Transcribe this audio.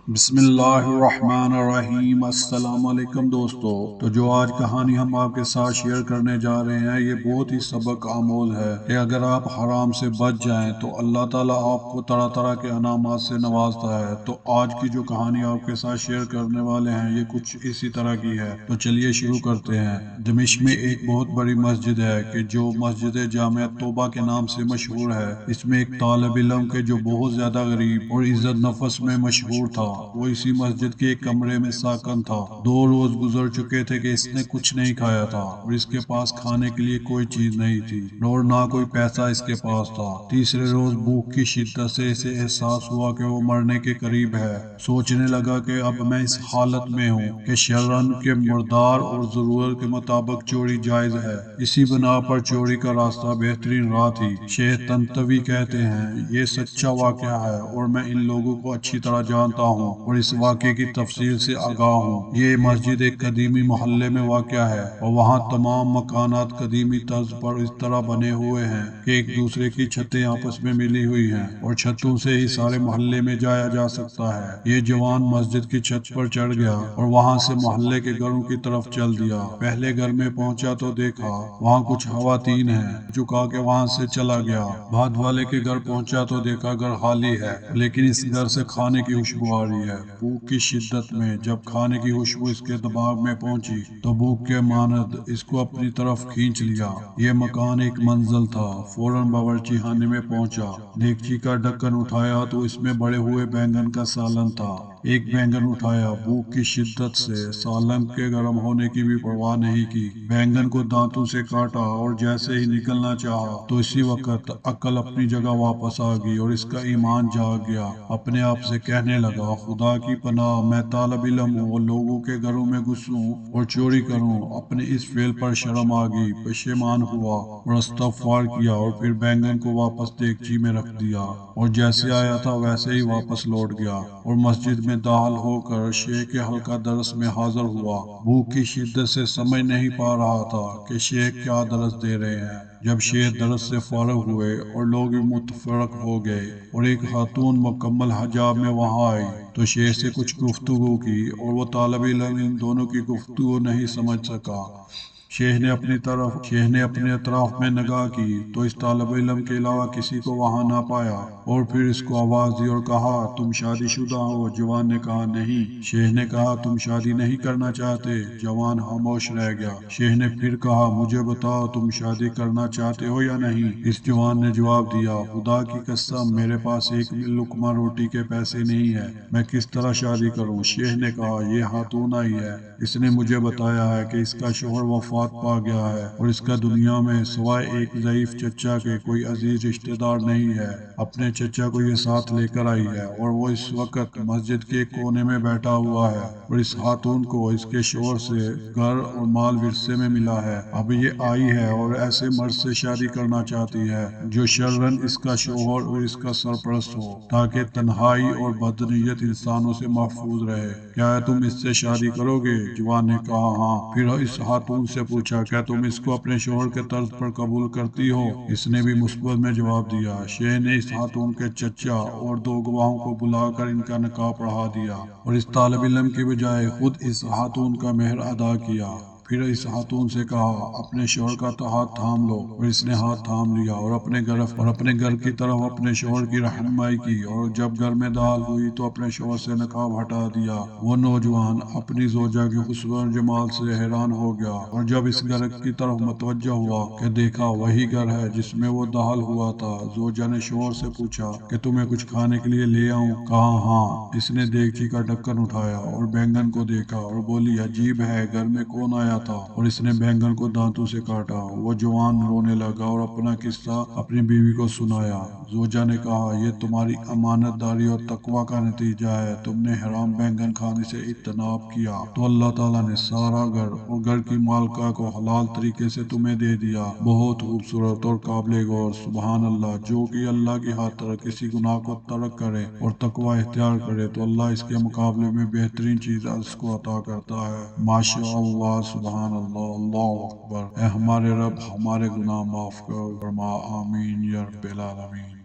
بسم اللہ الرحمن الرحیم۔ السلام علیکم دوستو۔ تو جو آج کہانی ہم آپ کے ساتھ شیئر کرنے جا رہے ہیں یہ بہت ہی سبق آموز ہے کہ اگر آپ حرام سے بچ جائیں تو اللہ تعالیٰ آپ کو طرح طرح کے انعامات سے نوازتا ہے۔ تو آج کی جو کہانی آپ کے ساتھ شیئر کرنے والے ہیں یہ کچھ اسی طرح کی ہے۔ تو چلیے شروع کرتے ہیں۔ دمشق میں ایک بہت بڑی مسجد ہے کہ جو مسجد جامع توبہ کے نام سے مشہور ہے۔ اس میں ایک طالب علم کے جو بہت زیادہ غریب اور عزت نفس میں مشہور تھا، وہ اسی مسجد کے ایک کمرے میں ساکن تھا۔ 2 روز گزر چکے تھے کہ اس نے کچھ نہیں کھایا تھا اور اس کے پاس کھانے کے لیے کوئی چیز نہیں تھی اور نہ کوئی پیسہ اس کے پاس تھا۔ تیسرے روز بھوک کی شدت سے اسے احساس ہوا کہ وہ مرنے کے قریب ہے۔ سوچنے لگا کہ اب میں اس حالت میں ہوں کہ شرعاً کے مردار اور ضرورت کے مطابق چوری جائز ہے۔ اسی بنا پر چوری کا راستہ بہترین راہ تھی۔ شیخ تنتوی کہتے ہیں یہ سچا واقعہ ہے اور میں ان لوگوں کو اچھی طرح جانتا ہوں اور اس واقعے کی تفصیل سے آگاہ ہوں۔ یہ مسجد ایک قدیمی محلے میں واقع ہے اور وہاں تمام مکانات قدیمی طرز پر اس طرح بنے ہوئے ہیں کہ ایک دوسرے کی چھتیں آپس میں ملی ہوئی ہیں اور چھتوں سے ہی سارے محلے میں جایا جا سکتا ہے۔ یہ جوان مسجد کی چھت پر چڑھ گیا اور وہاں سے محلے کے گھروں کی طرف چل دیا۔ پہلے گھر میں پہنچا تو دیکھا وہاں کچھ خواتین ہیں، چکا کے وہاں سے چلا گیا۔ بعد والے کے گھر پہنچا تو دیکھا گھر خالی ہے لیکن اس گھر سے کھانے کی خوشبو آ رہی ہے۔ بھوک کی شدت میں جب کھانے کی خوشبو اس کے دماغ میں پہنچی تو بھوک کے مانند اس کو اپنی طرف کھینچ لیا۔ یہ مکان ایک منزل تھا۔ فوراً باورچی خانے میں پہنچا، دیگچی کا ڈھکن اٹھایا تو اس میں بڑے ہوئے بینگن کا سالن تھا۔ ایک بینگن اٹھایا، بھوک کی شدت سے سالن کے گرم ہونے کی بھی پرواہ نہیں کی، بینگن کو دانتوں سے کاٹا اور جیسے ہی نکلنا چاہا تو اسی وقت عقل اپنی جگہ واپس آ گئی اور اس کا ایمان جاگ گیا۔ اپنے آپ سے کہنے لگا خدا کی پناہ، میں طالب علم ہوں اور لوگوں کے گھروں میں گھسوں اور چوری کروں۔ اپنے اس فعل پر شرم آ گئی، پشیمان ہوا اور استغفار کیا اور پھر بینگن کو واپس دیگچی میں رکھ دیا اور جیسے آیا تھا ویسے ہی واپس لوٹ گیا اور مسجد میں داخل ہو کر شیخ کے حلقہ درس میں حاضر ہوا۔ بھوک کی شدت سے سمجھ نہیں پا رہا تھا کہ شیخ کیا درس دے رہے ہیں۔ جب شیخ درس سے فارغ ہوئے اور لوگ بھی متفرق ہو گئے اور ایک خاتون مکمل حجاب میں وہاں آئی تو شیخ سے کچھ گفتگو کی اور وہ طالب علم ان دونوں کی گفتگو نہیں سمجھ سکا۔ شیخ نے اپنے اطراف میں نگاہ کی تو اس طالب علم کے علاوہ کسی کو وہاں نہ پایا اور پھر اس کو آواز دی اور کہا تم شادی شدہ ہو؟ جوان نے کہا نہیں۔ شیخ نے کہا تم شادی نہیں کرنا چاہتے؟ جوان خاموش رہ گیا۔ شیخ نے پھر کہا مجھے بتاؤ تم شادی کرنا چاہتے ہو یا نہیں؟ اس جوان نے جواب دیا خدا کی قسم میرے پاس ایک لقمہ روٹی کے پیسے نہیں ہے، میں کس طرح شادی کروں؟ شیخ نے کہا یہ خاتون آئی ہے، اس نے مجھے بتایا ہے کہ اس کا شوہر وفات پا گیا ہے اور اس کا دنیا میں سوائے ایک ضعیف چچا کے کوئی عزیز رشتہ دار نہیں ہے۔ اپنے چچا کو یہ ساتھ لے کر آئی ہے اور وہ اس وقت مسجد کے کونے میں بیٹھا ہوا ہے اور اس خاتون کو اس کے شوہر سے گھر اور مال ورثے میں ملا ہے۔ اب یہ آئی ہے اور ایسے مرد سے شادی کرنا چاہتی ہے جو شرعاً اس کا شوہر اور اس کا سرپرست ہو تاکہ تنہائی اور بدنیت انسانوں سے محفوظ رہے۔ کیا تم اس سے شادی کرو گے؟ جوان نے کہا ہاں۔ پھر اس خاتون سے پوچھا کیا تم اس کو اپنے شوہر کے طرز پر قبول کرتی ہو؟ اس نے بھی مثبت میں جواب دیا۔ شیخ نے اس خاتون کے چچا اور 2 گواہوں کو بلا کر ان کا نکاح پڑھا دیا اور اس طالب علم کی بجائے خود اس خاتون کا مہر ادا کیا۔ پھر اس خاتون سے کہا اپنے شوہر کا ہاتھ تھام لو اور اس نے ہاتھ تھام لیا اور اپنے گھر کی طرف اپنے شوہر کی رہنمائی کی اور جب گھر میں داخل ہوئی تو اپنے شوہر سے نقاب ہٹا دیا۔ وہ نوجوان اپنی زوجہ کی حسن و جمال سے حیران ہو گیا اور جب اس گھر کی طرف متوجہ ہوا کہ دیکھا وہی گھر ہے جس میں وہ داخل ہوا تھا۔ زوجہ نے شوہر سے پوچھا کہ تمہیں کچھ کھانے کے لیے لے آؤں؟ کہا ہاں۔ اس نے دیگچی کا ڈھکن اٹھایا اور بینگن کو دیکھا اور بولی عجیب ہے گھر میں کون آیا تھا؟ اور اس نے بینگن کو دانتوں سے کاٹا۔ وہ جوان رونے لگا اور اپنا قصہ اپنی بیوی کو سنایا۔ زوجہ نے کہا یہ تمہاری امانت داری اور تقوی کا نتیجہ ہے، تم نے حرام بینگن کھانے سے اجتناب کیا تو اللہ تعالیٰ نے سارا گھر اور گھر کی مالکہ کو حلال طریقے سے تمہیں دے دیا۔ بہت خوبصورت اور قابل غور۔ سبحان اللہ، جو کہ اللہ کی خاطر کسی گناہ کو ترک کرے اور تقوی اختیار کرے تو اللہ اس کے مقابلے میں بہترین چیز اس کو عطا کرتا ہے۔ ماشاء اللہ، سبحان اللہ، اللہ اکبر۔ اے ہمارے رب ہمارے گناہ معاف کر فرما، آمین یا رب العالمین۔